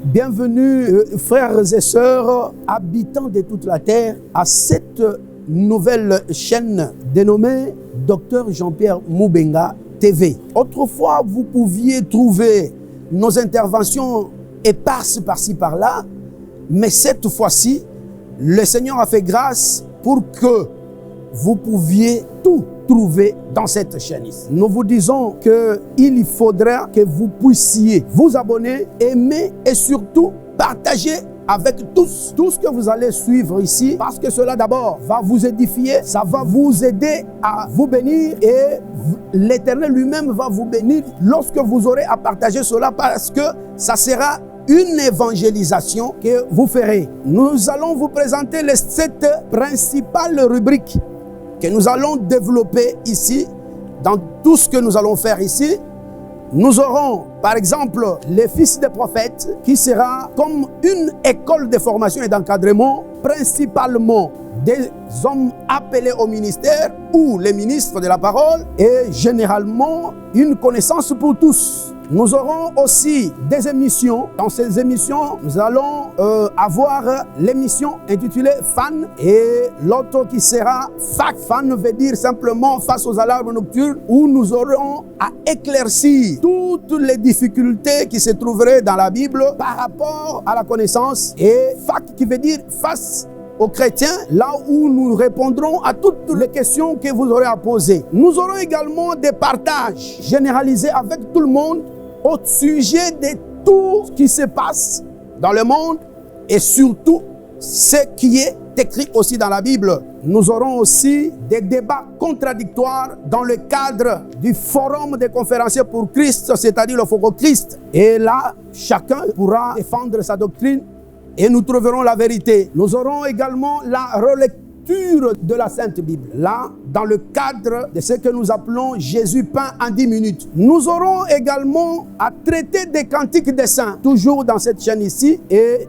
Bienvenue, frères et sœurs, habitants de toute la terre, à cette nouvelle chaîne dénommée Dr Jean-Pierre Moubenga TV. Autrefois, vous pouviez trouver nos interventions éparses par-ci par-là, mais cette fois-ci, le Seigneur a fait grâce pour que vous pouviez tout trouver dans cette chaîne. Nous vous disons qu'il faudra que vous puissiez vous abonner, aimer et surtout partager avec tous tout ce que vous allez suivre ici, parce que cela d'abord va vous édifier, ça va vous aider à vous bénir et l'Éternel lui-même va vous bénir lorsque vous aurez à partager cela, parce que ça sera une évangélisation que vous ferez. Nous allons vous présenter les 7 principales rubriques que nous allons développer ici, dans tout ce que nous allons faire ici. Nous aurons, par exemple, les fils des prophètes, qui sera comme une école de formation et d'encadrement, principalement des hommes appelés au ministère ou les ministres de la parole, et généralement une connaissance pour tous. Nous aurons aussi des émissions. Dans ces émissions, nous allons avoir l'émission intitulée Fan et l'autre qui sera FAC. Fan veut dire simplement face aux alarmes nocturnes, où nous aurons à éclaircir toutes les difficultés qui se trouveraient dans la Bible par rapport à la connaissance. Et FAC qui veut dire face aux chrétiens, là où nous répondrons à toutes les questions que vous aurez à poser. Nous aurons également des partages généralisés avec tout le monde au sujet de tout ce qui se passe dans le monde et surtout ce qui est écrit aussi dans la Bible. Nous aurons aussi des débats contradictoires dans le cadre du forum des conférenciers pour Christ, c'est-à-dire le Forum Christ. Et là, chacun pourra défendre sa doctrine et nous trouverons la vérité. Nous aurons également la relecture de la Sainte Bible, là, dans le cadre de ce que nous appelons Jésus peint en 10 minutes. Nous aurons également à traiter des cantiques des saints, toujours dans cette chaîne ici, et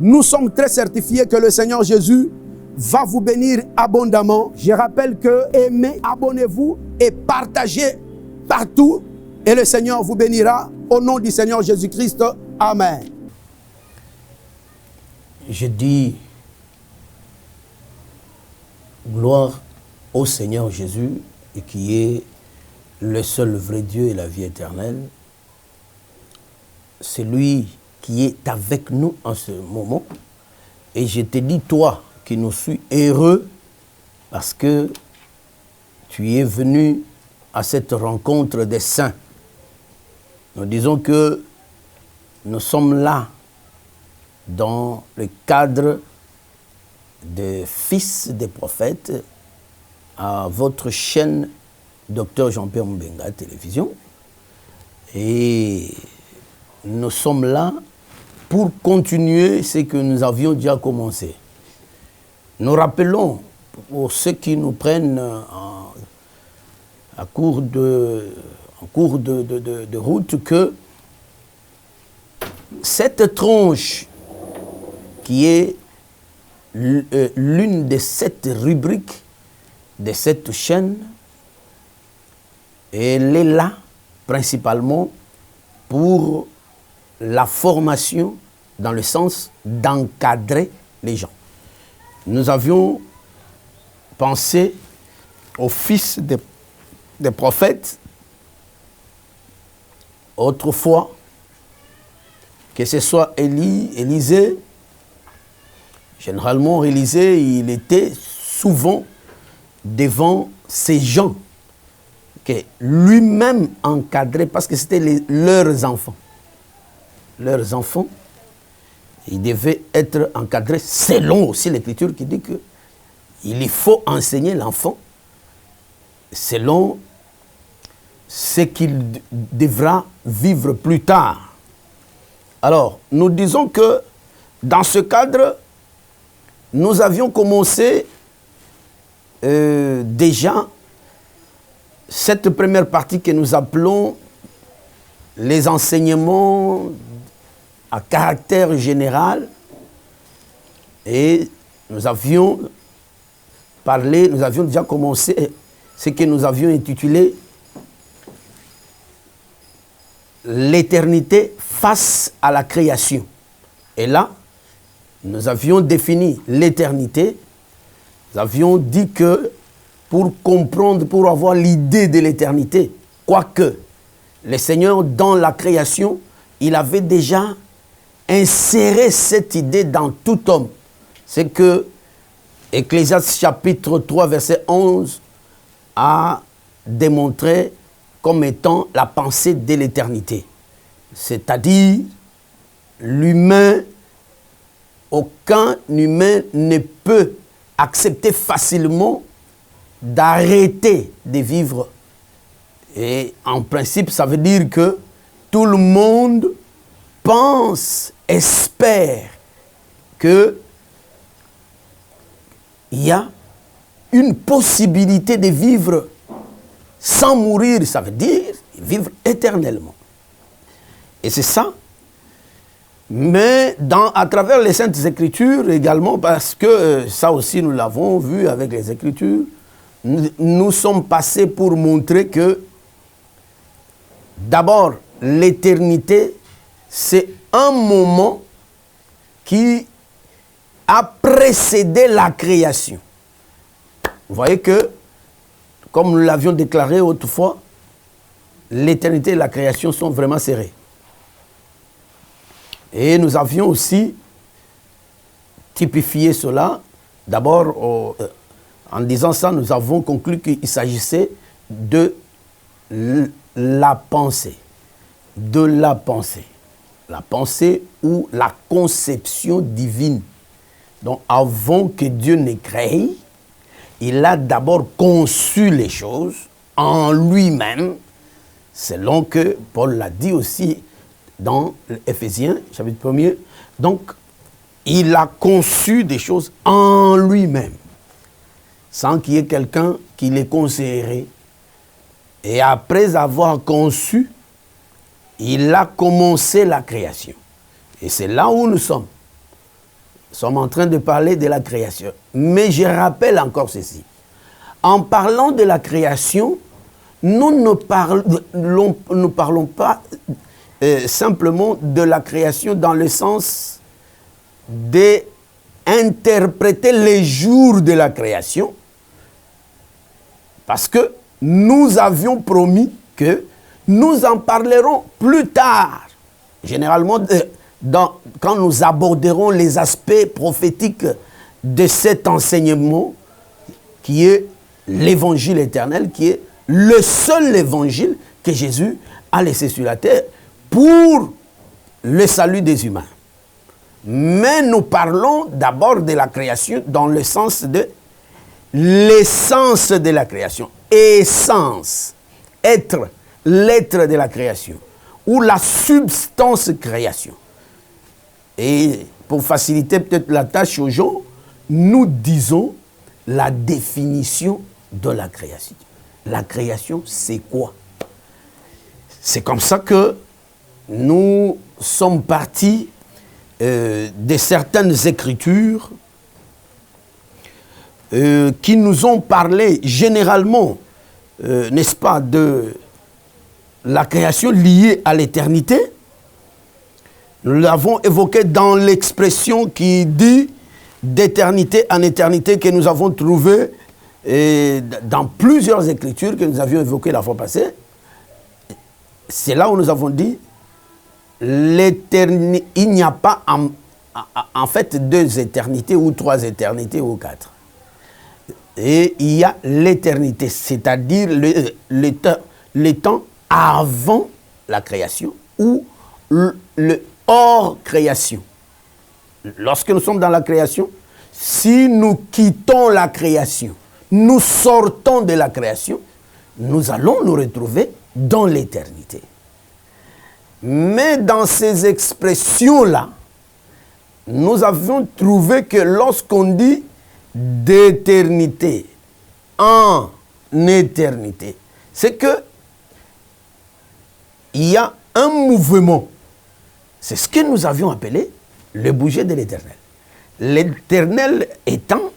nous sommes très certifiés que le Seigneur Jésus va vous bénir abondamment. Je rappelle que aimez, abonnez-vous et partagez partout, et le Seigneur vous bénira au nom du Seigneur Jésus-Christ. Amen. Je dis gloire au Seigneur Jésus, et qui est le seul vrai Dieu et la vie éternelle. C'est lui qui est avec nous en ce moment. Et je te dis, toi qui nous suis heureux, parce que tu es venu à cette rencontre des saints. Nous disons que nous sommes là dans le cadre des fils des prophètes à votre chaîne Dr Jean-Pierre Moubenga Télévision. Et nous sommes là pour continuer ce que nous avions déjà commencé. Nous rappelons, pour ceux qui nous prennent en cours de route, que cette tranche qui est l'une des 7 rubriques de cette chaîne, elle est là principalement pour la formation dans le sens d'encadrer les gens. Nous avions pensé aux fils des prophètes autrefois, que ce soit Élisée. Généralement, Élisée, il était souvent devant ces gens que lui-même encadrait, parce que c'était leurs enfants. Leurs enfants, ils devaient être encadrés selon aussi l'Écriture qui dit qu'il faut enseigner l'enfant selon ce qu'il devra vivre plus tard. Alors, nous disons que dans ce cadre, nous avions commencé déjà cette première partie que nous appelons les enseignements à caractère général, et nous avions parlé, nous avions déjà commencé ce que nous avions intitulé l'éternité face à la création. Et là, nous avions défini l'éternité. Nous avions dit que pour comprendre, pour avoir l'idée de l'éternité, quoique le Seigneur, dans la création, il avait déjà inséré cette idée dans tout homme. C'est que Ecclésiaste chapitre 3, verset 11 a démontré comme étant la pensée de l'éternité. C'est-à-dire, l'humain, aucun humain ne peut accepter facilement d'arrêter de vivre. Et en principe, ça veut dire que tout le monde pense, espère qu'il y a une possibilité de vivre sans mourir, ça veut dire vivre éternellement. Et c'est ça. Mais à travers les Saintes Écritures également, parce que ça aussi nous l'avons vu avec les Écritures, nous sommes passés pour montrer que d'abord, l'éternité, c'est un moment qui a précédé la création. Vous voyez que, comme nous l'avions déclaré autrefois, l'éternité et la création sont vraiment serrées. Et nous avions aussi typifié cela. D'abord, en disant ça, nous avons conclu qu'il s'agissait de la pensée. De la pensée. La pensée ou la conception divine. Donc, avant que Dieu n'ait créé, il a d'abord conçu les choses en lui-même, selon que Paul l'a dit aussi dans Éphésiens, chapitre 1er. Donc, il a conçu des choses en lui-même, sans qu'il y ait quelqu'un qui les conseillerait. Et après avoir conçu, il a commencé la création. Et c'est là où nous sommes. Nous sommes en train de parler de la création. Mais je rappelle encore ceci. En parlant de la création, nous ne parlons pas simplement de la création dans le sens d'interpréter les jours de la création, parce que nous avions promis que nous en parlerons plus tard, généralement quand nous aborderons les aspects prophétiques de cet enseignement qui est l'évangile éternel, qui est le seul évangile que Jésus a laissé sur la terre pour le salut des humains. Mais nous parlons d'abord de la création dans le sens de l'essence de la création. Essence, être, l'être de la création, ou la substance création. Et pour faciliter peut-être la tâche aux gens, nous disons la définition de la création. La création, c'est quoi? C'est comme ça que nous sommes partis de certaines écritures qui nous ont parlé généralement, n'est-ce pas, de la création liée à l'éternité. Nous l'avons évoqué dans l'expression qui dit d'éternité en éternité que nous avons trouvé dans plusieurs écritures que nous avions évoquées la fois passée. C'est là où nous avons dit l'éternité. Il n'y a pas en fait 2 éternités ou 3 éternités ou 4. Et il y a l'éternité, c'est-à-dire le temps avant la création ou le hors création. Lorsque nous sommes dans la création, si nous quittons la création, nous sortons de la création, nous allons nous retrouver dans l'éternité. Mais dans ces expressions-là, nous avions trouvé que lorsqu'on dit d'éternité en éternité, c'est que il y a un mouvement. C'est ce que nous avions appelé le bouger de l'éternel. L'éternel étant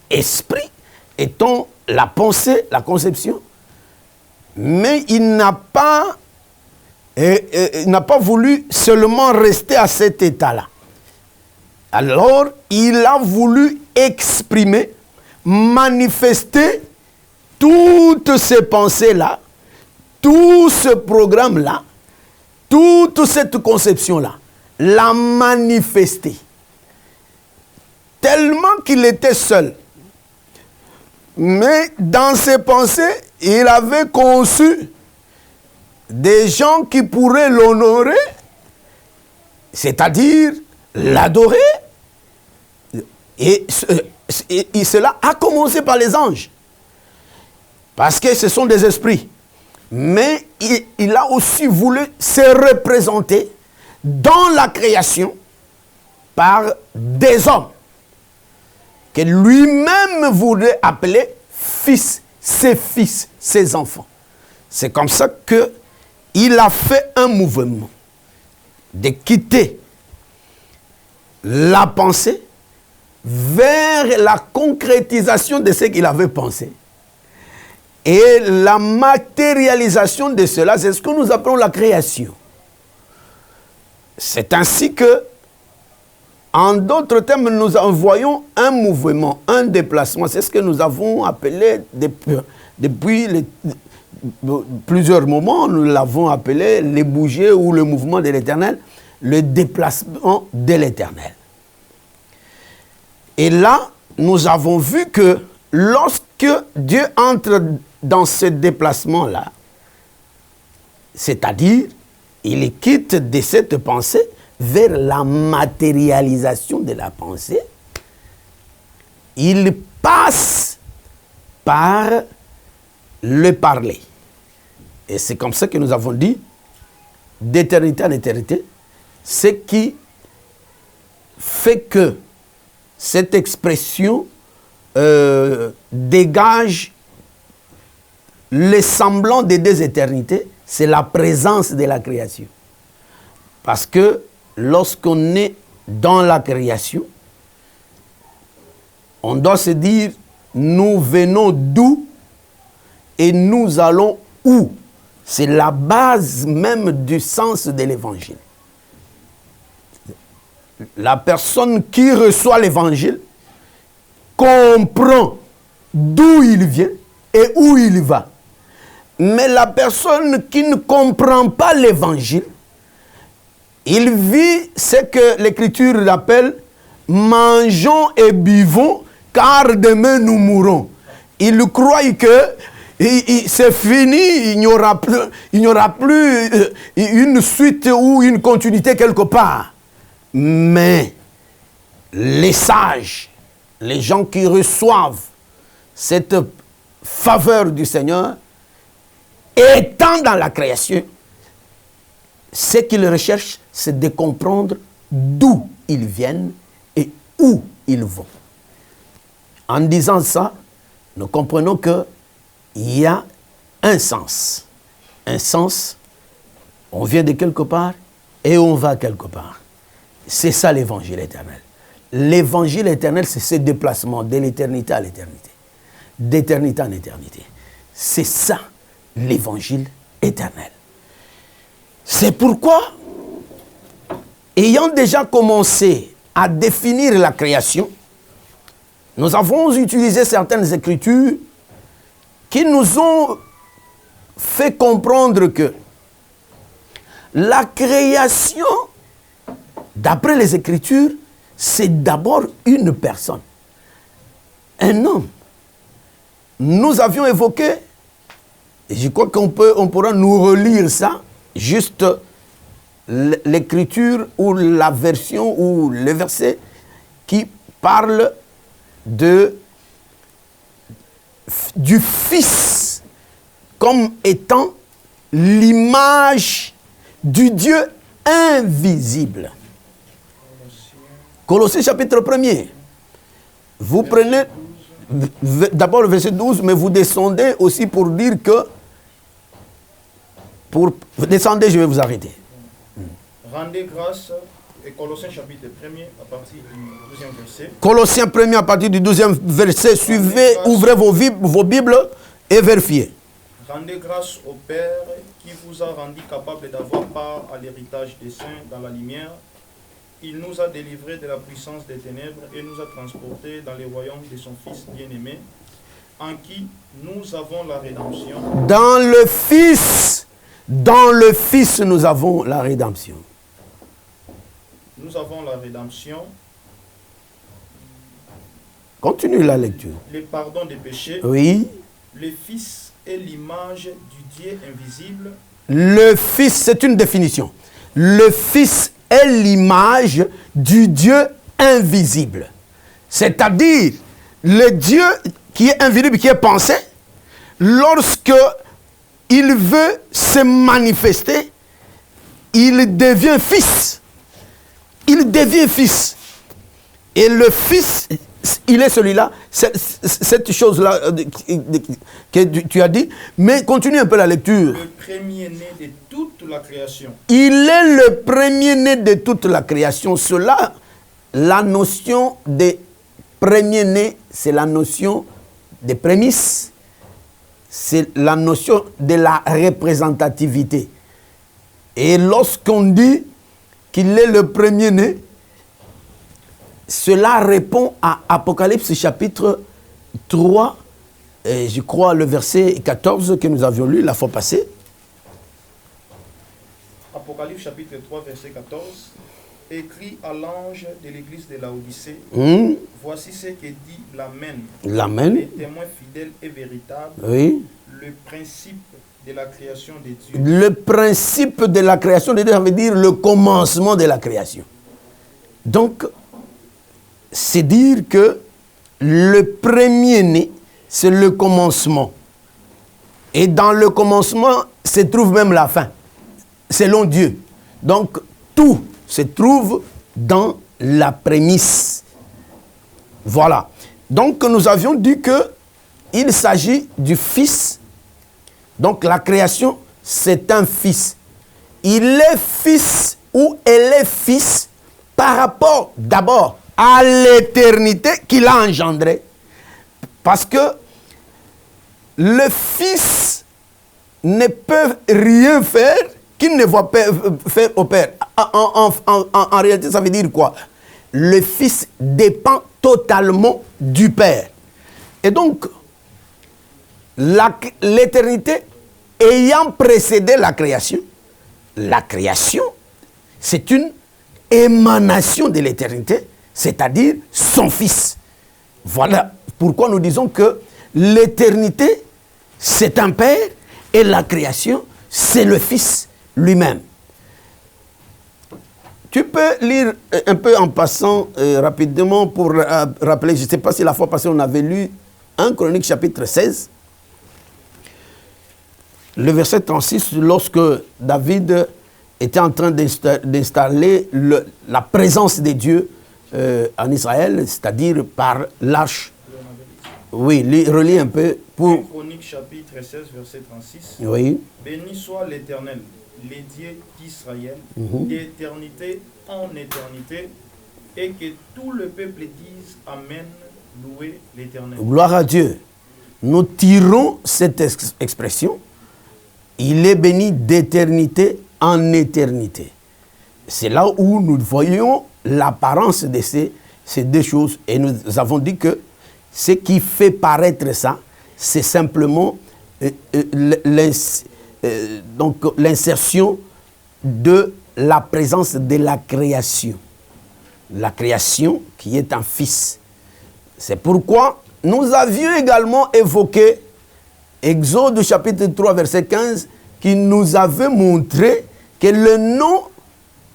esprit, étant la pensée, la conception, mais il n'a pas voulu seulement rester à cet état-là. Alors, il a voulu exprimer, manifester toutes ces pensées-là, tout ce programme-là, toute cette conception-là, la manifester. Tellement qu'il était seul. Mais dans ses pensées, il avait conçu des gens qui pourraient l'honorer, c'est-à-dire l'adorer. Et cela a commencé par les anges. Parce que ce sont des esprits. Mais il a aussi voulu se représenter dans la création par des hommes que lui-même voulait appeler fils, ses enfants. C'est comme ça qu'il a fait un mouvement de quitter la pensée vers la concrétisation de ce qu'il avait pensé. Et la matérialisation de cela, c'est ce que nous appelons la création. C'est ainsi que, en d'autres termes, nous envoyons un mouvement, un déplacement. C'est ce que nous avons appelé depuis plusieurs moments, nous l'avons appelé les bougies ou le mouvement de l'Éternel, le déplacement de l'Éternel. Et là, nous avons vu que lorsque Dieu entre dans ce déplacement-là, c'est-à-dire, il quitte de cette pensée vers la matérialisation de la pensée, il passe par le parler. Et c'est comme ça que nous avons dit, d'éternité en éternité, ce qui fait que cette expression dégage le semblant des deux éternités, c'est la présence de la création. Parce que lorsqu'on est dans la création, on doit se dire, nous venons d'où et nous allons où. C'est la base même du sens de l'évangile. La personne qui reçoit l'évangile comprend d'où il vient et où il va. Mais la personne qui ne comprend pas l'évangile, il vit ce que l'Écriture appelle « mangeons et buvons, car demain nous mourrons ». Il croit que c'est fini, il n'y aura plus une suite ou une continuité quelque part. Mais les sages, les gens qui reçoivent cette faveur du Seigneur, étant dans la création, ce qu'ils recherchent, c'est de comprendre d'où ils viennent et où ils vont. En disant ça, nous comprenons qu'il y a un sens. Un sens, on vient de quelque part et on va quelque part. C'est ça l'évangile éternel. L'évangile éternel, c'est ce déplacement de l'éternité à l'éternité. D'éternité en éternité. C'est ça l'évangile éternel. C'est pourquoi, ayant déjà commencé à définir la création, nous avons utilisé certaines écritures qui nous ont fait comprendre que la création, d'après les Écritures, c'est d'abord une personne, un homme. Nous avions évoqué, et je crois qu'on pourra nous relire ça, juste l'écriture ou la version ou le verset qui parle du Fils comme étant l'image du Dieu invisible. Colossiens chapitre 1er. Vous prenez d'abord le verset 12, mais vous descendez aussi pour dire que... Descendez, je vais vous arrêter. Rendez grâce, et Colossiens chapitre 1er à partir du 12e verset. Colossiens 1er à partir du 12e verset. Suivez, ouvrez vos Bibles et vérifiez. Rendez grâce au Père qui vous a rendu capable d'avoir part à l'héritage des saints dans la lumière Il nous a délivrés de la puissance des ténèbres et nous a transportés dans les royaumes de son Fils bien-aimé, en qui nous avons la rédemption. Dans le Fils, nous avons la rédemption. Nous avons la rédemption. Continue la lecture. Le pardon des péchés. Oui. Le Fils est l'image du Dieu invisible. Le Fils, c'est une définition. Le Fils est l'image du Dieu invisible. C'est-à-dire, le Dieu qui est invisible, qui est pensé, lorsque il veut se manifester, il devient fils. Il devient fils. Et le Fils, il est celui-là, cette chose-là que tu as dit, mais continue un peu la lecture. Le premier-né de toute la création. Il est le premier-né de toute la création. Cela, la notion de premier-né, c'est la notion des prémices, c'est la notion de la représentativité. Et lorsqu'on dit qu'il est le premier-né, cela répond à Apocalypse chapitre 3, et je crois le verset 14 que nous avions lu la fois passée. Apocalypse chapitre 3, verset 14. Écrit à l'ange de l'église de Laodicée, voici ce que dit l'Amen, le témoin fidèle et véritable, le principe de la création de Dieu. Le principe de la création de Dieu, ça veut dire le commencement de la création. Donc, c'est dire que le premier-né, c'est le commencement. Et dans le commencement se trouve même la fin, selon Dieu. Donc, tout se trouve dans la prémisse. Voilà. Donc, nous avions dit qu'il s'agit du Fils. Donc, la création, c'est un Fils. Il est Fils ou elle est Fils par rapport d'abord à l'éternité qu'il a engendrée. Parce que le Fils ne peut rien faire qu'il ne voit pas faire au Père. En réalité, ça veut dire quoi? Le Fils dépend totalement du Père. Et donc, l'éternité ayant précédé la création, c'est une émanation de l'éternité, c'est-à-dire son Fils. Voilà pourquoi nous disons que l'éternité, c'est un Père et la création, c'est le Fils lui-même. Tu peux lire un peu en passant rapidement pour rappeler, je ne sais pas si la fois passée on avait lu 1 Chronique chapitre 16, le verset 36, lorsque David était en train d'installer la présence de Dieu en Israël, c'est-à-dire par l'arche. Oui, relis un peu pour... Chronique chapitre 16, verset 36. Oui. Béni soit l'Éternel, les dieux d'Israël, d'éternité en éternité, et que tout le peuple dise Amen, louez l'Éternel. Gloire à Dieu. Nous tirons cette expression. Il est béni d'éternité en éternité. C'est là où nous voyons l'apparence de ces deux choses. Et nous avons dit que ce qui fait paraître ça, c'est simplement l'insertion de la présence de la création. La création qui est un Fils. C'est pourquoi nous avions également évoqué Exode chapitre 3, verset 15, qui nous avait montré que le nom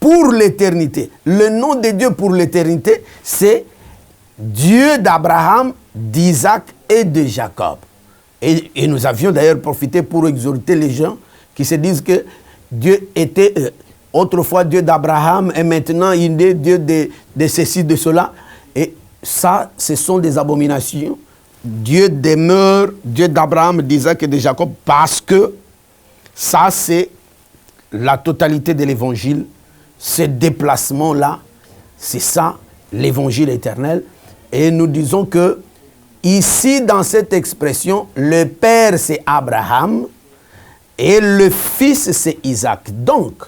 pour l'éternité, le nom de Dieu pour l'éternité, c'est Dieu d'Abraham, d'Isaac et de Jacob. Et nous avions d'ailleurs profité pour exhorter les gens qui se disent que Dieu était autrefois Dieu d'Abraham et maintenant il est Dieu de ceci, de cela. Et ça, ce sont des abominations. Dieu demeure Dieu d'Abraham, d'Isaac et de Jacob parce que ça, c'est la totalité de l'évangile. Ce déplacement-là, c'est ça, l'évangile éternel. Et nous disons que ici, dans cette expression, le Père, c'est Abraham et le Fils, c'est Isaac. Donc,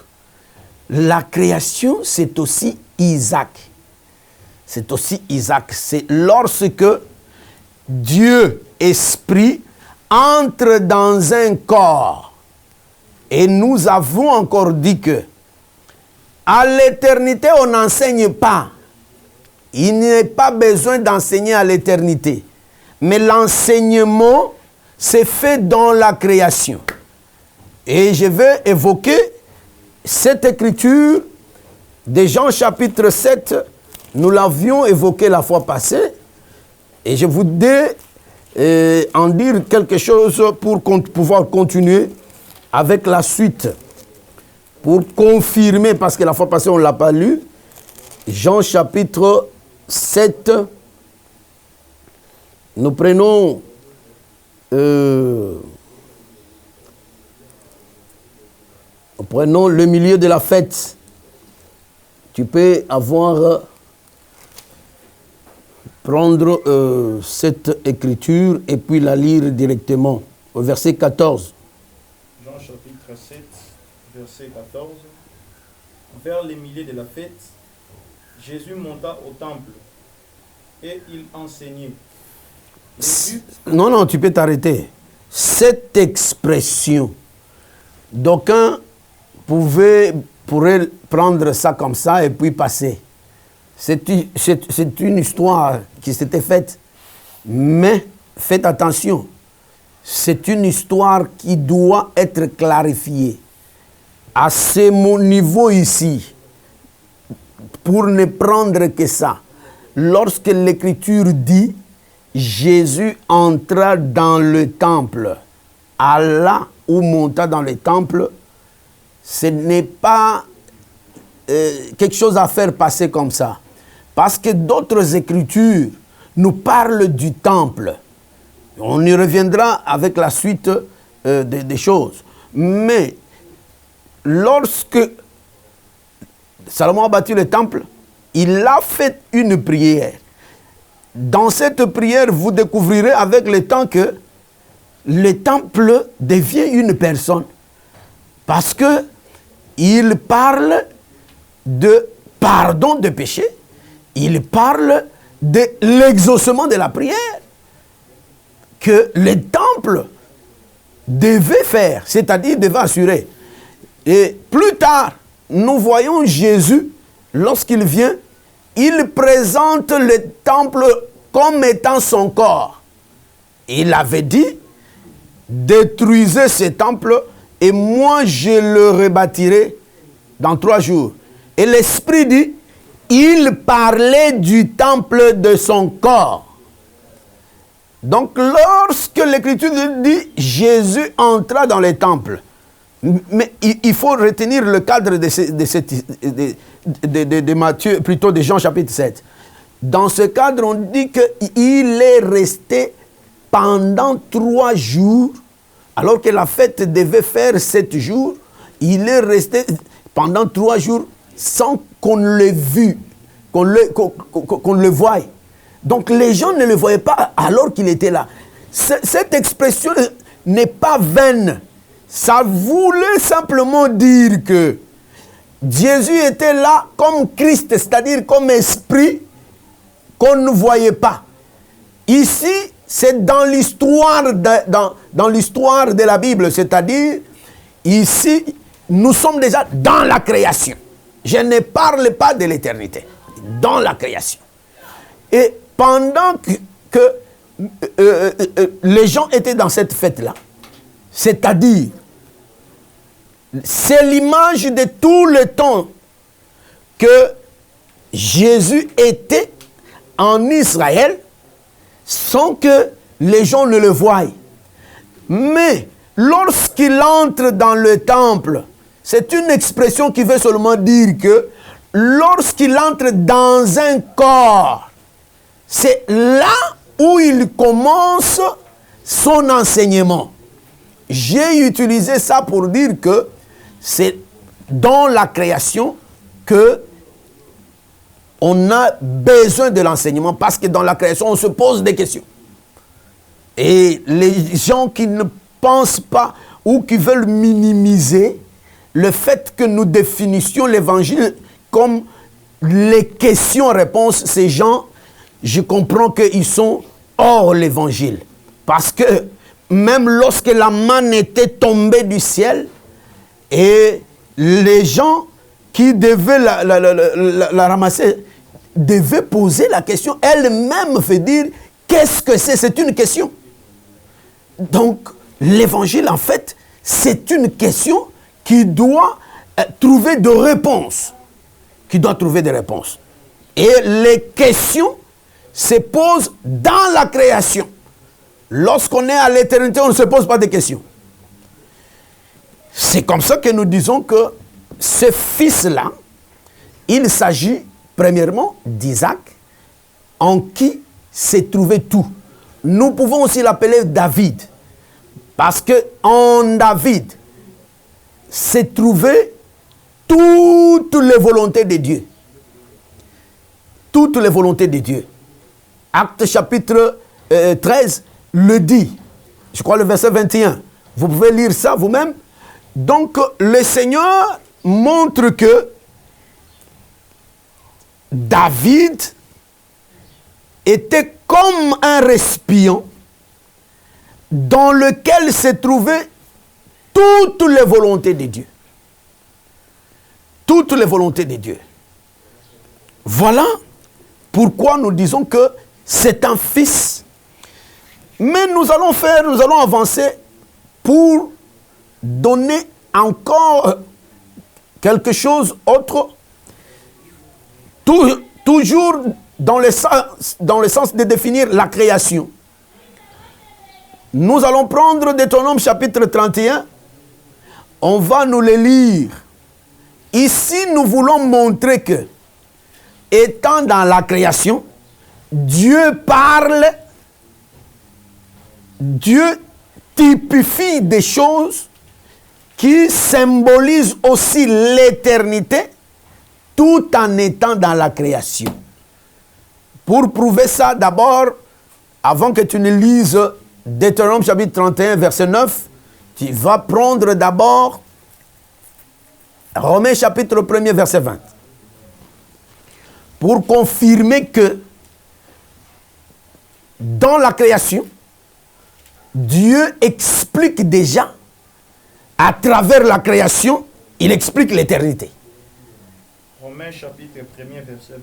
la création, c'est aussi Isaac. C'est aussi Isaac. C'est lorsque Dieu, Esprit, entre dans un corps. Et nous avons encore dit que à l'éternité, on n'enseigne pas. Il n'y a pas besoin d'enseigner à l'éternité. Mais l'enseignement, c'est fait dans la création. Et je vais évoquer cette écriture de Jean chapitre 7. Nous l'avions évoqué la fois passée. Et je voudrais en dire quelque chose pour pouvoir continuer avec la suite. Pour confirmer, parce que la fois passée on ne l'a pas lu. Jean chapitre 7. Nous prenons le milieu de la fête. Tu peux prendre cette écriture et puis la lire directement au verset 14. Jean chapitre 7, verset 14. Vers les milieux de la fête, Jésus monta au temple et il enseignait. Non, tu peux t'arrêter. Cette expression, d'aucuns pourraient prendre ça comme ça et puis passer. C'est une histoire qui s'était faite, mais faites attention. C'est une histoire qui doit être clarifiée. À ce niveau ici, pour ne prendre que ça, lorsque l'Écriture dit Jésus entra dans le temple, alla ou monta dans le temple, ce n'est pas quelque chose à faire passer comme ça. Parce que d'autres Écritures nous parlent du temple. On y reviendra avec la suite des choses. Mais lorsque Salomon a bâti le temple, il a fait une prière. Dans cette prière, vous découvrirez avec le temps que le temple devient une personne. Parce que il parle de pardon de péché. Il parle de l'exaucement de la prière que le temple devait faire, c'est-à-dire devait assurer. Et plus tard, nous voyons Jésus, lorsqu'il vient, il présente le temple comme étant son corps. Il avait dit, détruisez ce temple et moi je le rebâtirai dans 3 jours. Et l'Esprit dit, il parlait du temple de son corps. Donc lorsque l'Écriture dit, Jésus entra dans le temple, mais il faut retenir le cadre de Matthieu, plutôt de Jean chapitre 7. Dans ce cadre, on dit qu'il est resté pendant 3 jours, alors que la fête devait faire 7 jours. Il est resté pendant 3 jours sans qu'on le vût, qu'on le voie. Donc les gens ne le voyaient pas alors qu'il était là. Cette expression n'est pas vaine. Ça voulait simplement dire que Jésus était là comme Christ, c'est-à-dire comme esprit qu'on ne voyait pas. Ici, c'est dans l'histoire dans l'histoire de la Bible, c'est-à-dire ici, nous sommes déjà dans la création. Je ne parle pas de l'éternité, dans la création. Et pendant que les gens étaient dans cette fête-là, c'est-à-dire, c'est l'image de tout le temps que Jésus était en Israël sans que les gens ne le voient. Mais lorsqu'il entre dans le temple, c'est une expression qui veut seulement dire que lorsqu'il entre dans un corps, c'est là où il commence son enseignement. J'ai utilisé ça pour dire que c'est dans la création que on a besoin de l'enseignement, parce que dans la création, on se pose des questions. Et les gens qui ne pensent pas ou qui veulent minimiser le fait que nous définissions l'évangile comme les questions-réponses, ces gens, je comprends qu'ils sont hors l'évangile. Parce que même lorsque la manne était tombée du ciel, et les gens qui devaient la ramasser devaient poser la question, elle-même veut dire, qu'est-ce que c'est? C'est une question. Donc, l'évangile, en fait, c'est une question qui doit trouver des réponses. Qui doit trouver des réponses. Et les questions se posent dans la création. Lorsqu'on est à l'éternité, on ne se pose pas de questions. C'est comme ça que nous disons que ce fils-là, il s'agit premièrement d'Isaac, en qui s'est trouvé tout. Nous pouvons aussi l'appeler David, parce qu'en David s'est trouvé toutes les volontés de Dieu. Toutes les volontés de Dieu. Acte chapitre 13 le dit. Je crois le verset 21. Vous pouvez lire ça vous-même. Donc le Seigneur montre que David était comme un récipient dans lequel se trouvaient toutes les volontés de Dieu. Toutes les volontés de Dieu. Voilà pourquoi nous disons que c'est un fils. Mais nous allons avancer pour donner encore quelque chose autre, toujours dans le sens de définir la création. Nous allons prendre Deutéronome chapitre 31, on va nous le lire. Ici, nous voulons montrer que, étant dans la création, Dieu parle, Dieu typifie des choses qui symbolisent aussi l'éternité, tout en étant dans la création. Pour prouver ça, d'abord, avant que tu ne lises Deutéronome chapitre 31, verset 9, tu vas prendre d'abord Romains chapitre 1er, verset 20. Pour confirmer que dans la création, Dieu explique déjà, à travers la création, il explique l'éternité. Romains chapitre 1er, verset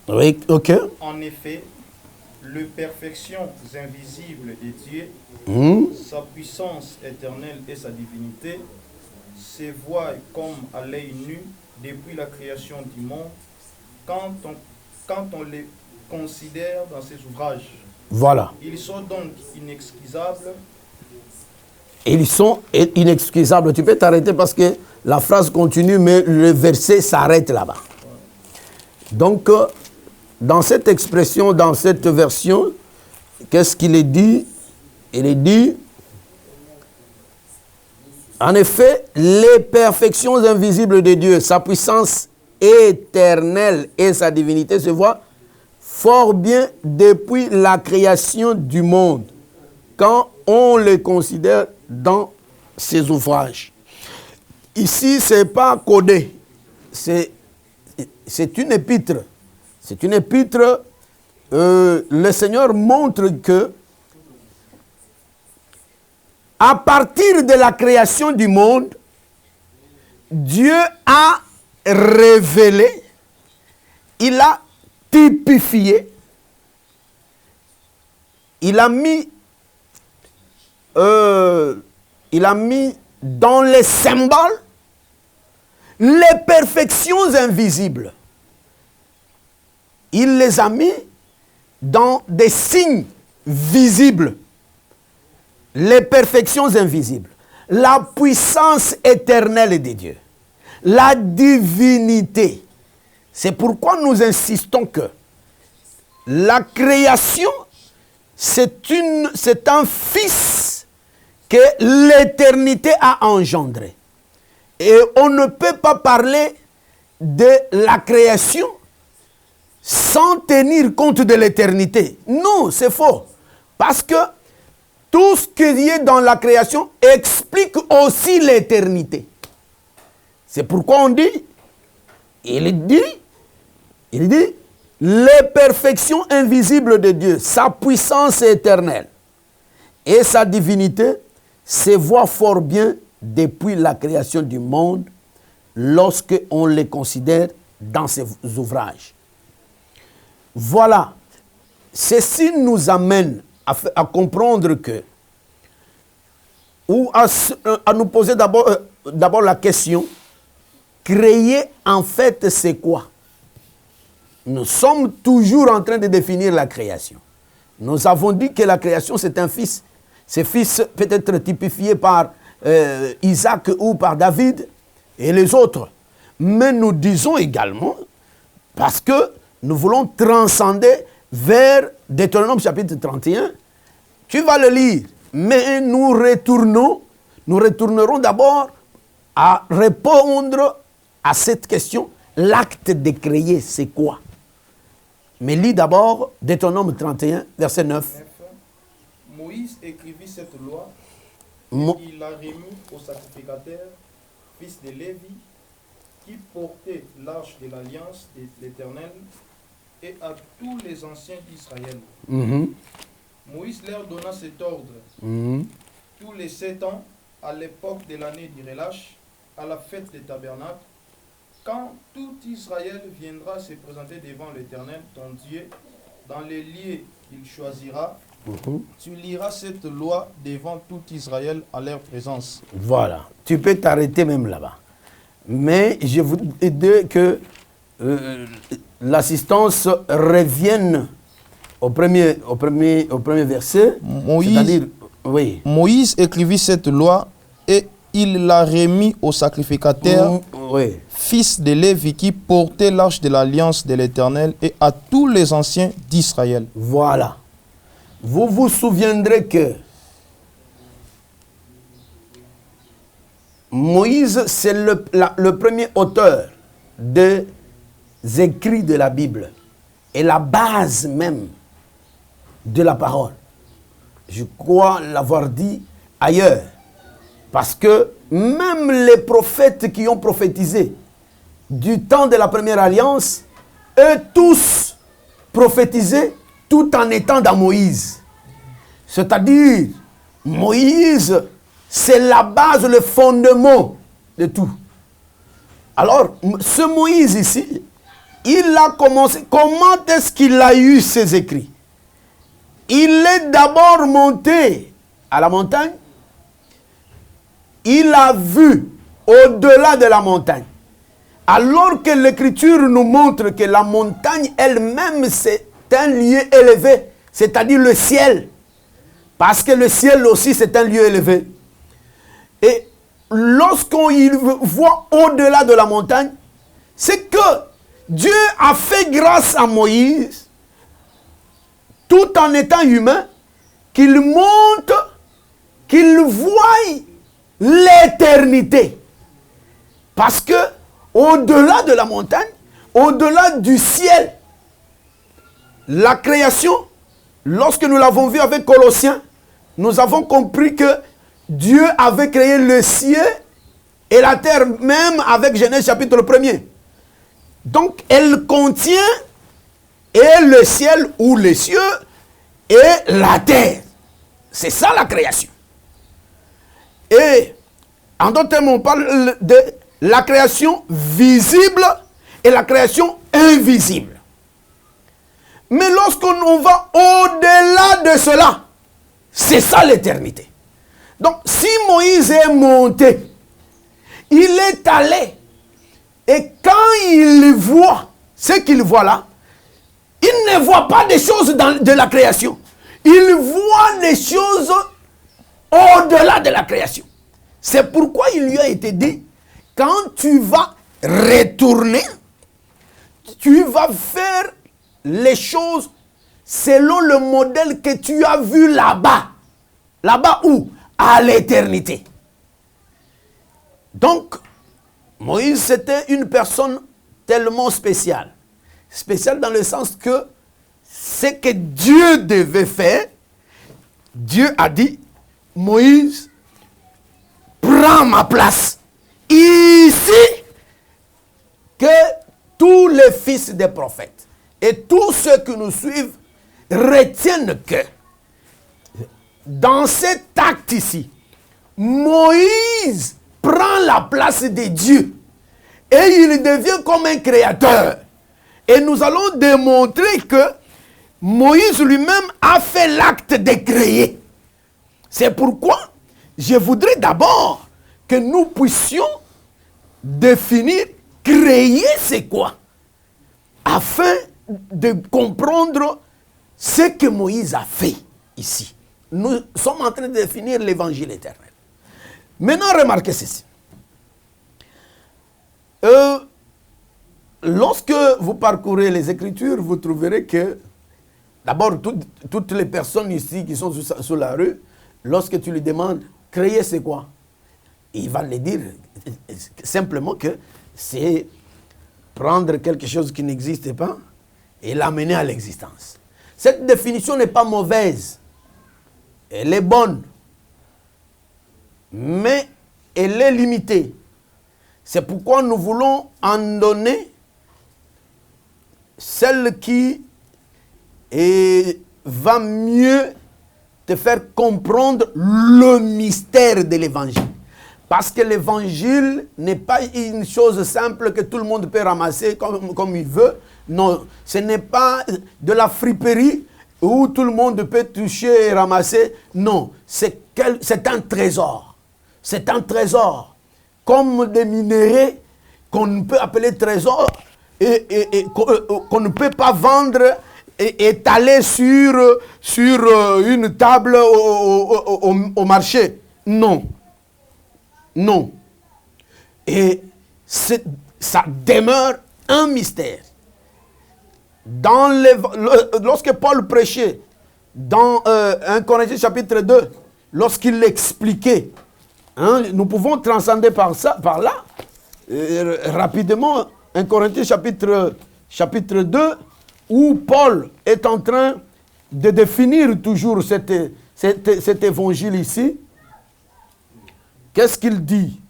20. Oui, ok. En effet, les perfections invisibles de Dieu, sa puissance éternelle et sa divinité, se voient comme à l'œil nu depuis la création du monde, quand on les considère dans ses ouvrages. Voilà. Ils sont donc inexcusables. Ils sont inexcusables. Tu peux t'arrêter parce que la phrase continue, mais le verset s'arrête là-bas. Donc, dans cette expression, dans cette version, qu'est-ce qu'il est dit? Il est dit, en effet, les perfections invisibles de Dieu, sa puissance éternelle et sa divinité se voient fort bien depuis la création du monde, quand on les considère dans ses ouvrages. Ici, ce n'est pas codé, c'est une épître. C'est une épître. Le Seigneur montre que à partir de la création du monde, Dieu a révélé, il a typifié, il a mis dans les symboles les perfections invisibles. Il les a mis dans des signes visibles. Les perfections invisibles. La puissance éternelle de Dieu. La divinité. C'est pourquoi nous insistons que la création, c'est un fils que l'éternité a engendré. Et on ne peut pas parler de la création sans tenir compte de l'éternité. Non, c'est faux. Parce que tout ce qui est dans la création explique aussi l'éternité. C'est pourquoi on dit, il dit, Il dit, les perfections invisibles de Dieu, sa puissance éternelle et sa divinité se voient fort bien depuis la création du monde lorsque on les considère dans ses ouvrages. Voilà. Ceci nous amène à comprendre que, ou à nous poser d'abord la question, créer en fait c'est quoi? Nous sommes toujours en train de définir la création. Nous avons dit que la création c'est un fils. Ce fils peut être typifié par Isaac ou par David et les autres. Mais nous disons également, parce que nous voulons transcender vers Deutéronome chapitre 31, tu vas le lire, mais nous retournerons d'abord à répondre à cette question. L'acte de créer, c'est quoi? Mais lis d'abord Deutéronome 31, verset 9. Moïse écrivit cette loi, il l'a remis au sacrificateur, fils de Lévi, qui portait l'arche de l'alliance de l'Éternel, et à tous les anciens d'Israël. Moïse leur donna cet ordre. Tous les 7 ans, à l'époque de l'année du relâche, à la fête des tabernacles, quand tout Israël viendra se présenter devant l'Éternel, ton Dieu, dans les lieux qu'il choisira, tu liras cette loi devant tout Israël à leur présence. Voilà. Tu peux t'arrêter même là-bas. Mais je vous dis que l'assistance revienne au premier verset. Moïse écrivit cette loi et il l'a remis au sacrificateur, fils de Lévi, qui portait l'arche de l'alliance de l'Éternel, et à tous les anciens d'Israël. Voilà. Vous vous souviendrez que Moïse, c'est le premier auteur des écrits de la Bible et la base même de la parole. Je crois l'avoir dit ailleurs. Parce que même les prophètes qui ont prophétisé du temps de la première alliance, eux tous prophétisaient tout en étant dans Moïse. C'est-à-dire, Moïse, c'est la base, le fondement de tout. Alors, ce Moïse ici, il a commencé. Comment est-ce qu'il a eu ses écrits? Il est d'abord monté à la montagne. Il a vu au-delà de la montagne. Alors que l'Écriture nous montre que la montagne elle-même, c'est un lieu élevé, c'est-à-dire le ciel. Parce que le ciel aussi, c'est un lieu élevé. Et lorsqu'on voit au-delà de la montagne, c'est que Dieu a fait grâce à Moïse, tout en étant humain, qu'il monte, qu'il voie l'éternité. Parce que au-delà de la montagne, au-delà du ciel, la création, lorsque nous l'avons vu avec Colossiens, nous avons compris que Dieu avait créé le ciel et la terre, même avec Genèse chapitre 1er. Donc, elle contient et le ciel ou les cieux et la terre. C'est ça la création. Et en d'autres termes, on parle de la création visible et la création invisible. Mais lorsqu'on va au-delà de cela, c'est ça l'éternité. Donc, si Moïse est monté, il est allé, et quand il voit ce qu'il voit là, il ne voit pas des choses de la création. Il voit des choses au-delà de la création. C'est pourquoi il lui a été dit, quand tu vas retourner, tu vas faire les choses selon le modèle que tu as vu là-bas. Là-bas où? À l'éternité. Donc, Moïse, c'était une personne tellement spéciale. Spéciale dans le sens que ce que Dieu devait faire, Dieu a dit, Moïse, prends ma place. Ici, que tous les les fils des prophètes et tous ceux qui nous suivent retiennent que dans cet acte ici, Moïse prend la place de Dieu et il devient comme un créateur. Et nous allons démontrer que Moïse lui-même a fait l'acte de créer. C'est pourquoi je voudrais d'abord que nous puissions définir créer c'est quoi, afin de comprendre ce que Moïse a fait ici. Nous sommes en train de définir l'évangile éternel. Maintenant, remarquez ceci. Lorsque vous parcourez les Écritures, vous trouverez que, d'abord, toutes les personnes ici qui sont sur la rue, lorsque tu lui demandes, créer c'est quoi? Il va le dire simplement que c'est prendre quelque chose qui n'existe pas et l'amener à l'existence. Cette définition n'est pas mauvaise. Elle est bonne. Mais elle est limitée. C'est pourquoi nous voulons en donner celle qui va mieux te faire comprendre le mystère de l'évangile. Parce que l'évangile n'est pas une chose simple que tout le monde peut ramasser comme il veut. Non, ce n'est pas de la friperie où tout le monde peut toucher et ramasser. Non, c'est un trésor. C'est un trésor. Comme des minéraux qu'on peut appeler trésor et qu'on ne peut pas vendre et étaler sur une table au marché. Non. Non. Et ça demeure un mystère. Lorsque Paul prêchait dans 1 Corinthiens chapitre 2, lorsqu'il l'expliquait, nous pouvons transcender par là, rapidement, 1 Corinthiens chapitre 2, où Paul est en train de définir toujours cet évangile ici. Qu'est-ce qu'il dit?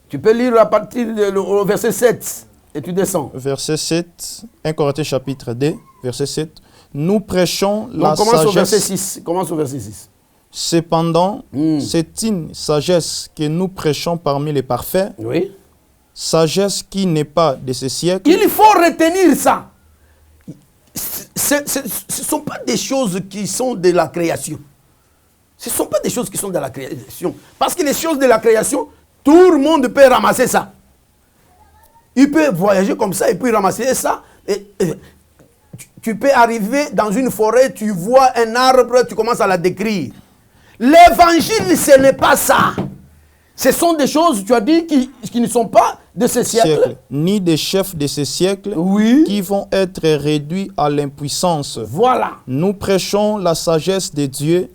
Tu peux lire à partir du verset 7 et tu descends. Verset 7, 1 Corinthiens chapitre 2, verset 7. Nous prêchons la sagesse. Commence au verset 6. Cependant, c'est une sagesse que nous prêchons parmi les parfaits. Oui. Sagesse qui n'est pas de ce siècle. Il faut retenir ça. Ce ne sont pas des choses qui sont de la création. Ce ne sont pas des choses qui sont de la création. Parce que les choses de la création, tout le monde peut ramasser ça. Il peut voyager comme ça et puis ramasser ça. Tu peux arriver dans une forêt, tu vois un arbre, tu commences à la décrire. L'évangile, ce n'est pas ça. Ce sont des choses, tu as dit, qui ne sont pas de ce siècle. Ni des chefs de ce siècle, oui, qui vont être réduits à l'impuissance. Voilà. Nous prêchons la sagesse de Dieu,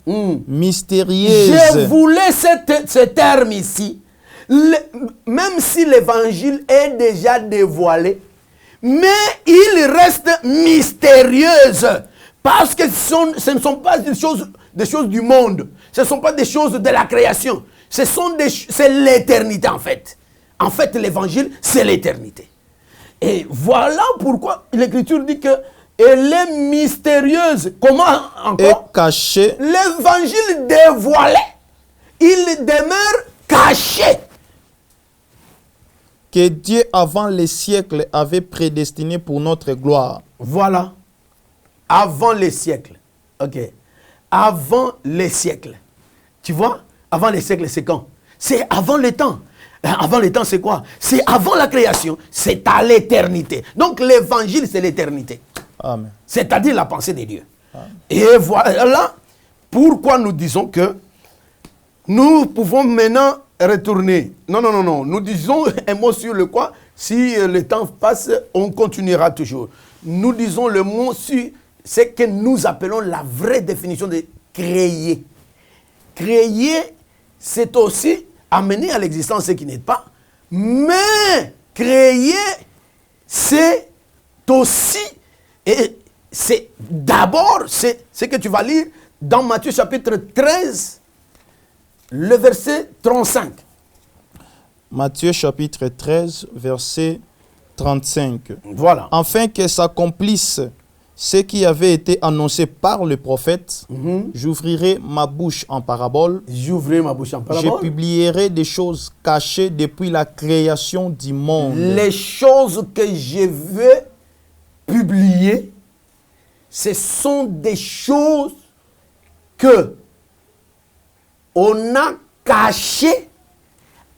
mystérieuse. Je voulais ce terme ici. Même si l'évangile est déjà dévoilé, mais il reste mystérieuse. Parce que ce ne sont pas des choses du monde. Ce ne sont pas des choses de la création. C'est l'éternité en fait. En fait, l'évangile, c'est l'éternité. Et voilà pourquoi l'Écriture dit qu'elle est mystérieuse. Comment encore? Et cachée. L'évangile dévoilé, il demeure caché. Que Dieu, avant les siècles, avait prédestiné pour notre gloire. Voilà. Avant les siècles. Ok. Avant les siècles. Tu vois? Avant les siècles, c'est quand? C'est avant le temps. Avant le temps, c'est quoi? C'est avant la création. C'est à l'éternité. Donc, l'évangile, c'est l'éternité. Amen. C'est-à-dire la pensée de Dieu. Amen. Et voilà pourquoi nous disons que nous pouvons maintenant retourner. Non. Nous disons un mot sur le quoi. Si le temps passe, on continuera toujours. Nous disons le mot sur ce que nous appelons la vraie définition de créer. Créer, c'est aussi amener à l'existence ce qui n'est pas. Mais créer, c'est aussi, et c'est d'abord, c'est ce que tu vas lire dans Matthieu chapitre 13, le verset 35. Matthieu chapitre 13, verset 35. Voilà. Afin que s'accomplisse ce qui avait été annoncé par le prophète, j'ouvrirai ma bouche en parabole. J'ouvrirai ma bouche en parabole. Je publierai des choses cachées depuis la création du monde. Les choses que je veux publier, ce sont des choses que on a cachées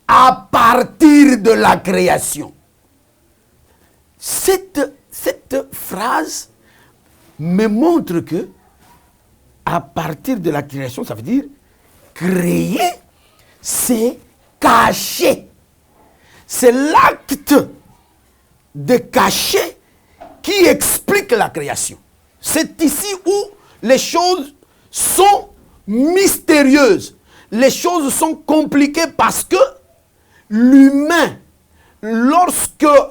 à partir de la création. Cette phrase me montre que à partir de la création, ça veut dire créer, c'est cacher. C'est l'acte de cacher qui explique la création. C'est ici où les choses sont mystérieuses. Les choses sont compliquées parce que l'humain, lorsqu'il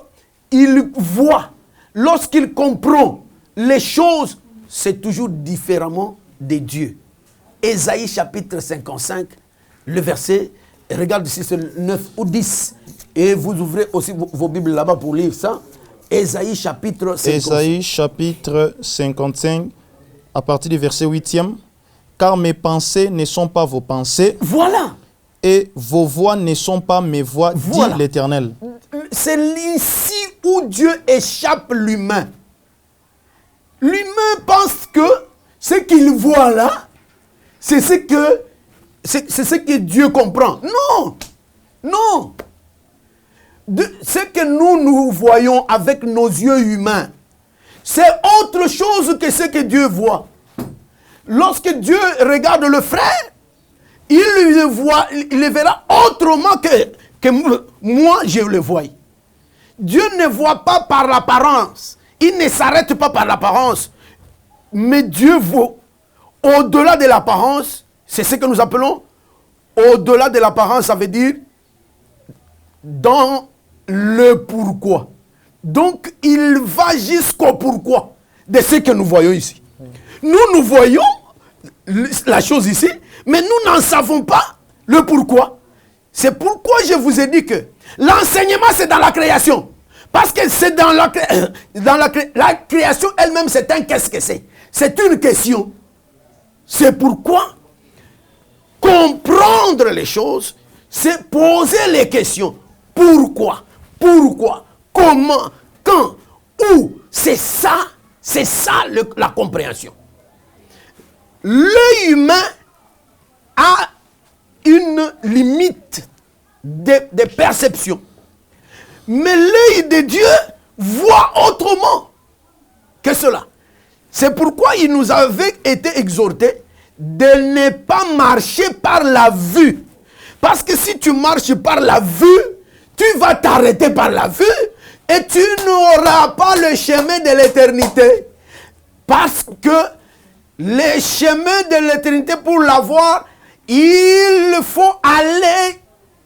voit, lorsqu'il comprend les choses, c'est toujours différemment de Dieu. Ésaïe chapitre 55, le verset, regarde ici, c'est 9 ou 10. Et vous ouvrez aussi vos Bibles là-bas pour lire ça. Ésaïe chapitre 55. Ésaïe chapitre 55, à partir du verset 8e. Car mes pensées ne sont pas vos pensées. Voilà. Et vos voix ne sont pas mes voix, dit l'Éternel. C'est ici où Dieu échappe l'humain. L'humain pense que ce qu'il voit là, c'est ce que Dieu comprend. Non, non. Ce que nous voyons avec nos yeux humains, c'est autre chose que ce que Dieu voit. Lorsque Dieu regarde le frère, il le verra autrement que moi je le vois. Dieu ne voit pas par l'apparence. Il ne s'arrête pas par l'apparence. Mais Dieu voit au-delà de l'apparence. C'est ce que nous appelons au-delà de l'apparence. Ça veut dire dans le pourquoi. Donc il va jusqu'au pourquoi de ce que nous voyons ici. Nous voyons la chose ici, mais nous n'en savons pas le pourquoi. C'est pourquoi je vous ai dit que l'enseignement, c'est dans la création. Parce que c'est dans la création elle-même, c'est un qu'est-ce que c'est. C'est une question. C'est pourquoi comprendre les choses, c'est poser les questions. Pourquoi? Pourquoi? Comment? Quand? Où? C'est ça la compréhension. L'œil humain a une limite de perception. Mais l'œil de Dieu voit autrement que cela. C'est pourquoi il nous avait été exhorté de ne pas marcher par la vue. Parce que si tu marches par la vue, tu vas t'arrêter par la vue et tu n'auras pas le chemin de l'éternité. Parce que le chemin de l'éternité, pour l'avoir, il faut aller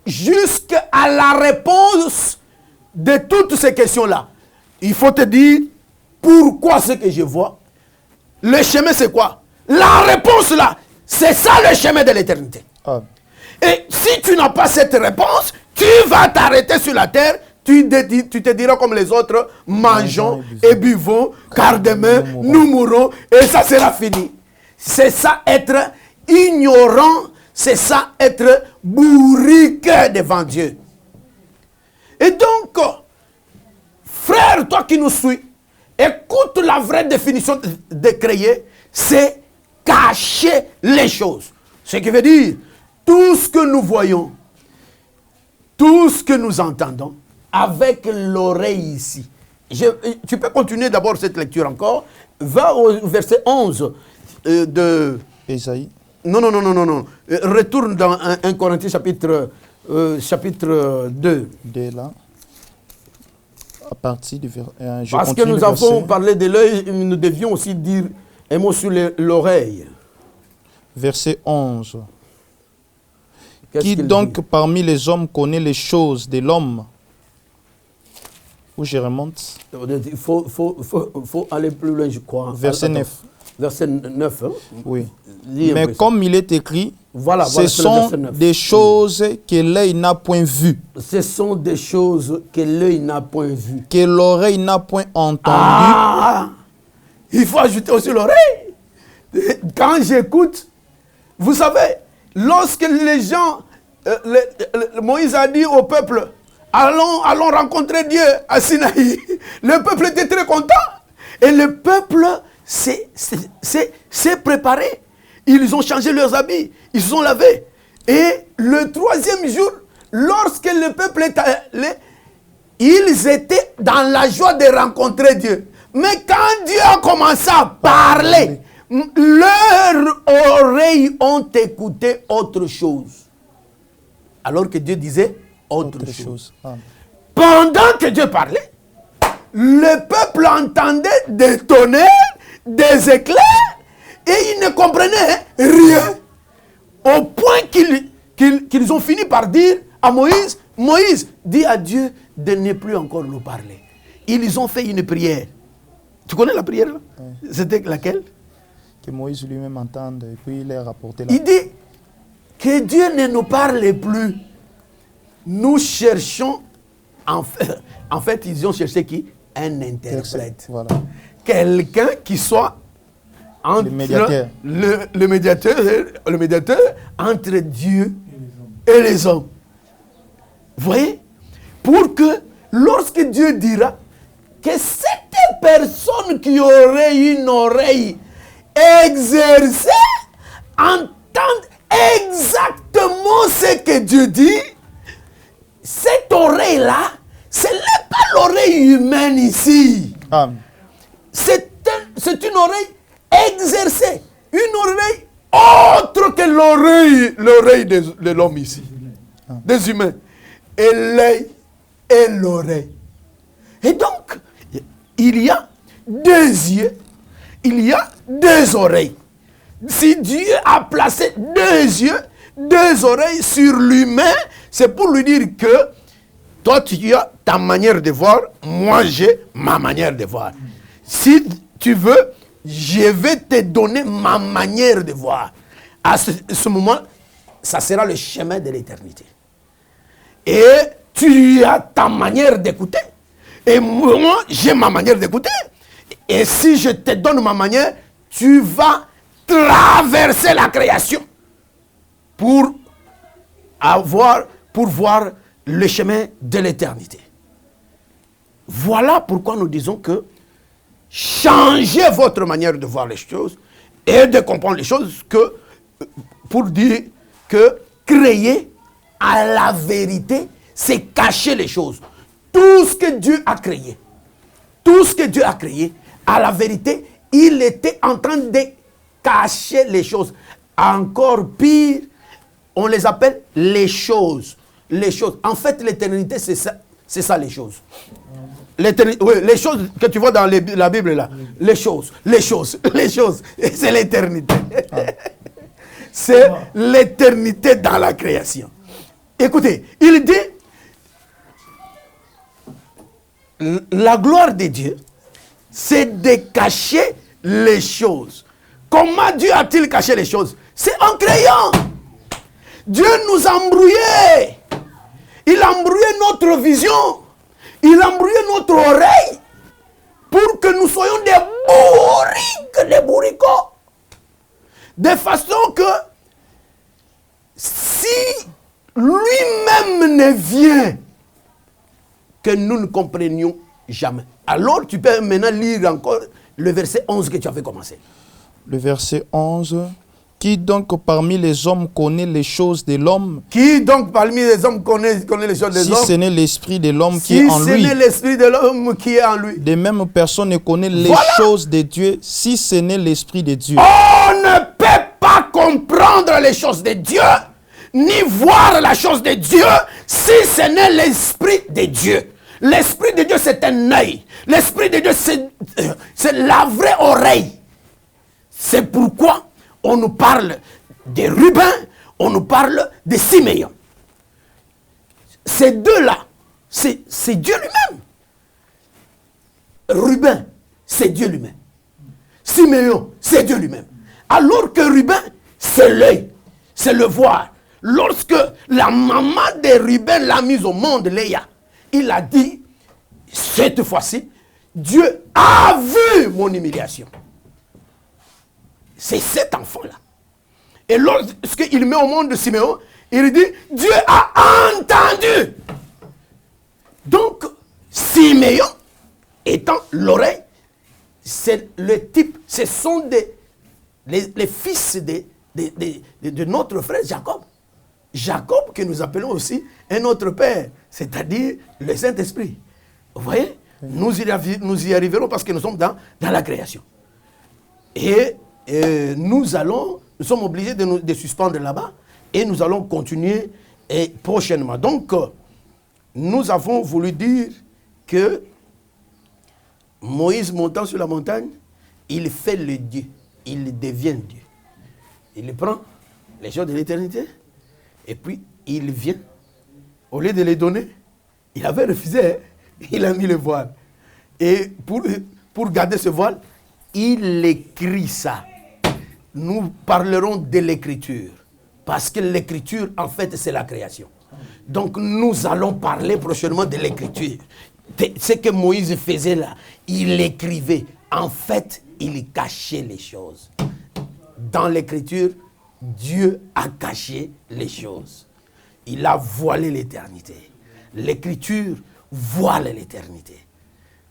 jusqu'à la réponse de toutes ces questions-là. Il faut te dire, pourquoi ce que je vois? Le chemin, c'est quoi? La réponse là, c'est ça le chemin de l'éternité. Ah. Et si tu n'as pas cette réponse, tu vas t'arrêter sur la terre. Tu te diras comme les autres, mangeons et buvons, car demain nous mourrons et ça sera fini. C'est ça être ignorant, c'est ça être bourrique devant Dieu. Et donc, frère, toi qui nous suis, écoute la vraie définition de créer, c'est cacher les choses. Ce qui veut dire, tout ce que nous voyons, tout ce que nous entendons, avec l'oreille ici. Tu peux continuer d'abord cette lecture encore. Va au verset 11 de... Ésaïe. Non. Retourne dans 1 Corinthiens chapitre 2. Dès là. À partir du parce que nous avons parlé de l'œil, nous devions aussi dire un mot sur l'oreille. Verset 11. Qui donc dit? Parmi les hommes connaît les choses de l'homme? Où je remonte? Il faut aller plus loin, je crois. Verset 9. Verset 9. Hein? Oui. Mais comme il est écrit, Voilà, ce sont des choses que l'œil n'a point vues. Ce sont des choses que l'œil n'a point vues. Que l'oreille n'a point entendues. Ah, il faut ajouter aussi l'oreille. Quand j'écoute, vous savez, lorsque les gens, Moïse a dit au peuple, allons rencontrer Dieu à Sinaï. Le peuple était très content. Et le peuple s'est préparé. Ils ont changé leurs habits. Ils se sont lavés. Et le 3e jour, lorsque le peuple est allé, ils étaient dans la joie de rencontrer Dieu. Mais quand Dieu a commencé à parler, leurs oreilles ont écouté autre chose. Alors que Dieu disait autre chose. Pendant que Dieu parlait, le peuple entendait des tonnerres, des éclairs, et ils ne comprenaient rien. Au point qu'ils ont fini par dire à Moïse, Moïse, dis à Dieu de ne plus encore nous parler. Ils ont fait une prière. Tu connais la prière là? Oui. C'était laquelle? Que Moïse lui-même entende, et puis il est rapporté là. Il dit que Dieu ne nous parle plus. Nous cherchons, en fait, ils ont cherché qui? Un interprète. Voilà. Quelqu'un qui soit entre le médiateur entre Dieu et les hommes. Vous voyez? Pour que lorsque Dieu dira que cette personne qui aurait une oreille exercée entende exactement ce que Dieu dit, cette oreille-là, ce n'est pas l'oreille humaine ici. C'est une oreille exercée. Une oreille autre que l'oreille de l'homme ici. Des humains. Et l'œil et l'oreille. Et donc, il y a 2 yeux, il y a 2 oreilles. Si Dieu a placé 2 yeux, 2 oreilles sur l'humain, c'est pour lui dire que toi tu as ta manière de voir, moi j'ai ma manière de voir. Si tu veux, je vais te donner ma manière de voir. À ce moment, ça sera le chemin de l'éternité. Et tu as ta manière d'écouter. Et moi, j'ai ma manière d'écouter. Et si je te donne ma manière, tu vas traverser la création pour voir le chemin de l'éternité. Voilà pourquoi nous disons que changez votre manière de voir les choses et de comprendre les choses pour dire que créer à la vérité, c'est cacher les choses. Tout ce que Dieu a créé, à la vérité, il était en train de cacher les choses. Encore pire, on les appelle les choses. Les choses. En fait, l'éternité, c'est ça les choses. Oui, les choses que tu vois dans la Bible là. Les choses. C'est l'éternité. C'est l'éternité dans la création. Écoutez, il dit, la gloire de Dieu, c'est de cacher les choses. Comment Dieu a-t-il caché les choses? C'est en créant. Dieu nous a embrouillés. Il a embrouillé notre vision. Il a embrouillé notre oreille pour que nous soyons des bourriques, des bourricots. De façon que si lui-même ne vient, que nous ne comprenions jamais. Alors tu peux maintenant lire encore le verset 11 que tu avais commencé. Le verset 11. Qui donc parmi les hommes connaît les choses de l'homme? Qui donc parmi les hommes connaît les choses des hommes? Si ce n'est l'esprit de l'homme qui est en lui. Si ce n'est l'esprit de l'homme qui est en lui. De même, personne ne connaît les choses de Dieu si ce n'est l'esprit de Dieu. On ne peut pas comprendre les choses de Dieu, ni voir la chose de Dieu, si ce n'est l'esprit de Dieu. L'esprit de Dieu, c'est un œil. L'esprit de Dieu, c'est la vraie oreille. C'est pourquoi on nous parle de Ruben, on nous parle de Siméon. Ces deux-là, c'est Dieu lui-même. Ruben, c'est Dieu lui-même. Siméon, c'est Dieu lui-même. Alors que Ruben, c'est l'œil. c'est le voir. Lorsque la maman de Ruben l'a mise au monde, Léa, il a dit, cette fois-ci, Dieu a vu mon humiliation. C'est cet enfant-là. Et lorsqu'il met au monde de Siméon, il dit, Dieu a entendu. Donc, Siméon, étant l'oreille, c'est le type, ce sont les fils de notre frère Jacob. Jacob, que nous appelons aussi un autre père, c'est-à-dire le Saint-Esprit. Vous voyez, nous y arriverons parce que nous sommes dans la création. Et nous sommes obligés de suspendre là-bas et nous allons continuer prochainement. Donc, nous avons voulu dire que Moïse montant sur la montagne, il fait le Dieu, il devient Dieu. Il prend les choses de l'éternité et puis il vient. Au lieu de les donner, il avait refusé, hein? Il a mis le voile. Et pour garder ce voile, il écrit ça. Nous parlerons de l'écriture. Parce que l'écriture, en fait, c'est la création. Donc, nous allons parler prochainement de l'écriture. Ce que Moïse faisait là, il écrivait. En fait, il cachait les choses. Dans l'écriture, Dieu a caché les choses. Il a voilé l'éternité. L'écriture voile l'éternité.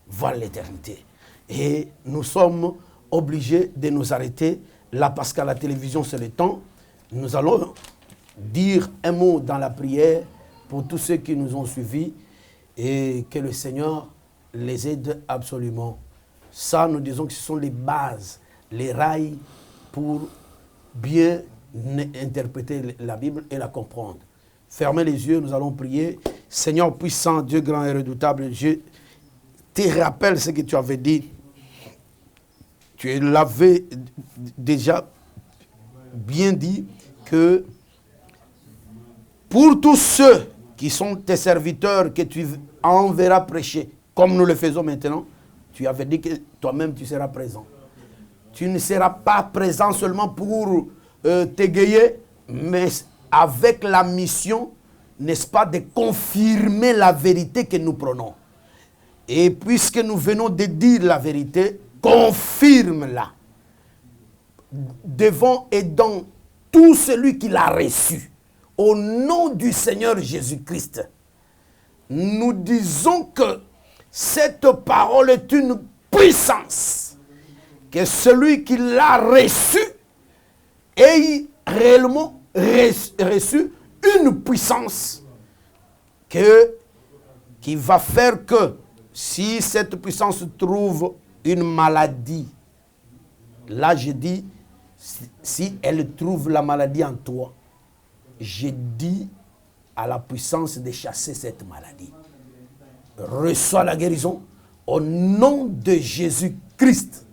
Voile l'éternité. Et nous sommes obligés de nous arrêter là parce qu'à la télévision, c'est le temps. Nous allons dire un mot dans la prière pour tous ceux qui nous ont suivis et que le Seigneur les aide absolument. Ça, nous disons que ce sont les bases, les rails pour bien interpréter la Bible et la comprendre. Fermez les yeux, nous allons prier. Seigneur puissant, Dieu grand et redoutable, je te rappelle ce que tu avais dit. Tu l'avais déjà bien dit que pour tous ceux qui sont tes serviteurs que tu enverras prêcher, comme nous le faisons maintenant, tu avais dit que toi-même tu seras présent. Tu ne seras pas présent seulement pour t'égayer, mais avec la mission, n'est-ce pas, de confirmer la vérité que nous prenons. Et puisque nous venons de dire la vérité, confirme-la devant et dans tout celui qui l'a reçu. Au nom du Seigneur Jésus-Christ, nous disons que cette parole est une puissance, que celui qui l'a reçu ait réellement reçu une puissance qui va faire que si cette puissance trouve une maladie, là je dis, si elle trouve la maladie en toi, je dis à la puissance de chasser cette maladie. Reçois la guérison au nom de Jésus-Christ.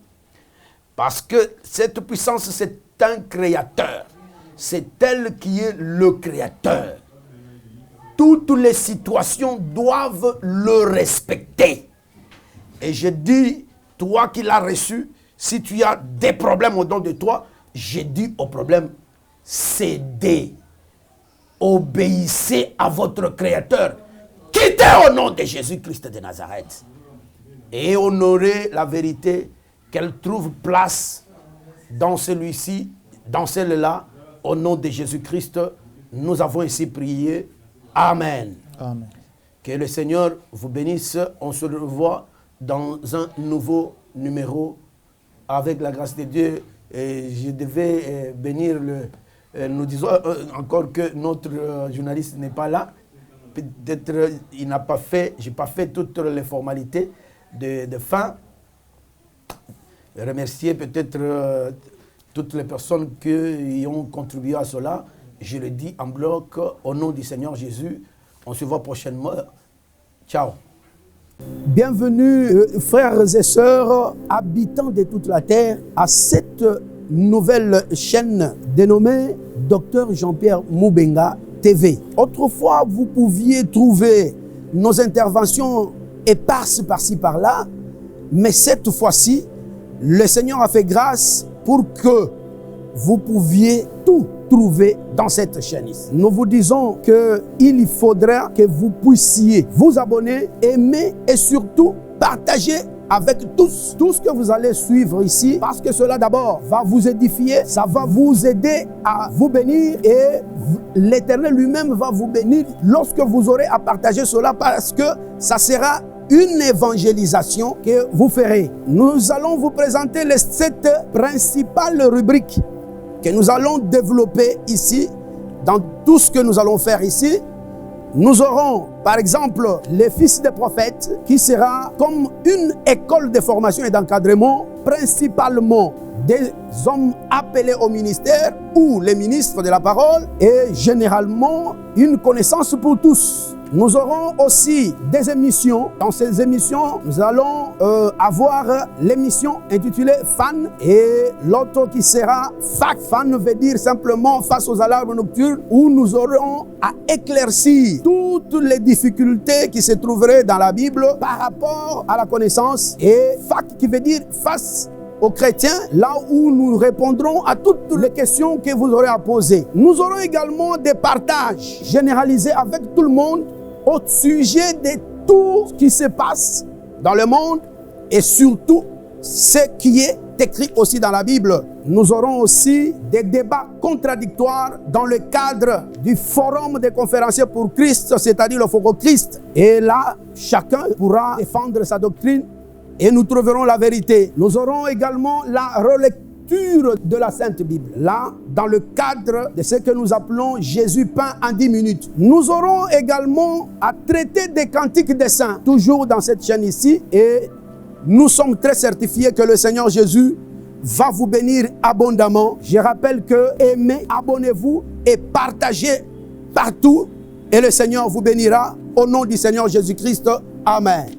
Parce que cette puissance, c'est un créateur. C'est elle qui est le créateur. Toutes les situations doivent le respecter. Et je dis, toi qui l'as reçu, si tu as des problèmes au-dedans de toi, je dis au problème, cédez. Obéissez à votre Créateur. Quittez au nom de Jésus-Christ de Nazareth. Et honorez la vérité qu'elle trouve place dans celui-ci, dans celle-là. Au nom de Jésus-Christ, nous avons ici prié. Amen. Amen. Que le Seigneur vous bénisse. On se revoit dans un nouveau numéro avec la grâce de Dieu. Et je devais bénir nous disons encore que notre journaliste n'est pas là. Peut-être il n'a pas fait, j'ai pas fait toutes les formalités de fin. Remercier peut-être toutes les personnes qui ont contribué à cela. Je le dis en bloc au nom du Seigneur Jésus. On se voit prochainement. Ciao. Bienvenue, frères et sœurs, habitants de toute la terre, à cette nouvelle chaîne dénommée Dr Jean-Pierre Moubenga TV. Autrefois, vous pouviez trouver nos interventions éparses par-ci par-là, mais cette fois-ci, le Seigneur a fait grâce pour que vous pouviez tout trouver dans cette chaîne ici. Nous vous disons qu'il faudra que vous puissiez vous abonner, aimer et surtout partager avec tous tout ce que vous allez suivre ici, parce que cela d'abord va vous édifier, ça va vous aider à vous bénir et l'Éternel lui-même va vous bénir lorsque vous aurez à partager cela, parce que ça sera une évangélisation que vous ferez. Nous allons vous présenter les 7 principales rubriques que nous allons développer ici, dans tout ce que nous allons faire ici. Nous aurons, par exemple, les fils des prophètes, qui sera comme une école de formation et d'encadrement, principalement des hommes appelés au ministère ou les ministres de la parole, et généralement une connaissance pour tous. Nous aurons aussi des émissions. Dans ces émissions, nous allons avoir l'émission intitulée FAN et l'autre qui sera FAC. FAN veut dire simplement face aux alarmes nocturnes, où nous aurons à éclaircir toutes les difficultés qui se trouveraient dans la Bible par rapport à la connaissance, et FAC qui veut dire face aux chrétiens, là où nous répondrons à toutes les questions que vous aurez à poser. Nous aurons également des partages généralisés avec tout le monde au sujet de tout ce qui se passe dans le monde et surtout ce qui est écrit aussi dans la Bible. Nous aurons aussi des débats contradictoires dans le cadre du forum des conférenciers pour Christ, c'est-à-dire le Forum Christ. Et là, chacun pourra défendre sa doctrine et nous trouverons la vérité. Nous aurons également la relecture de la Sainte Bible, là, dans le cadre de ce que nous appelons Jésus peint en 10 minutes. Nous aurons également à traiter des cantiques des saints, toujours dans cette chaîne ici, et nous sommes très certifiés que le Seigneur Jésus va vous bénir abondamment. Je rappelle que aimez, abonnez-vous et partagez partout, et le Seigneur vous bénira au nom du Seigneur Jésus-Christ. Amen.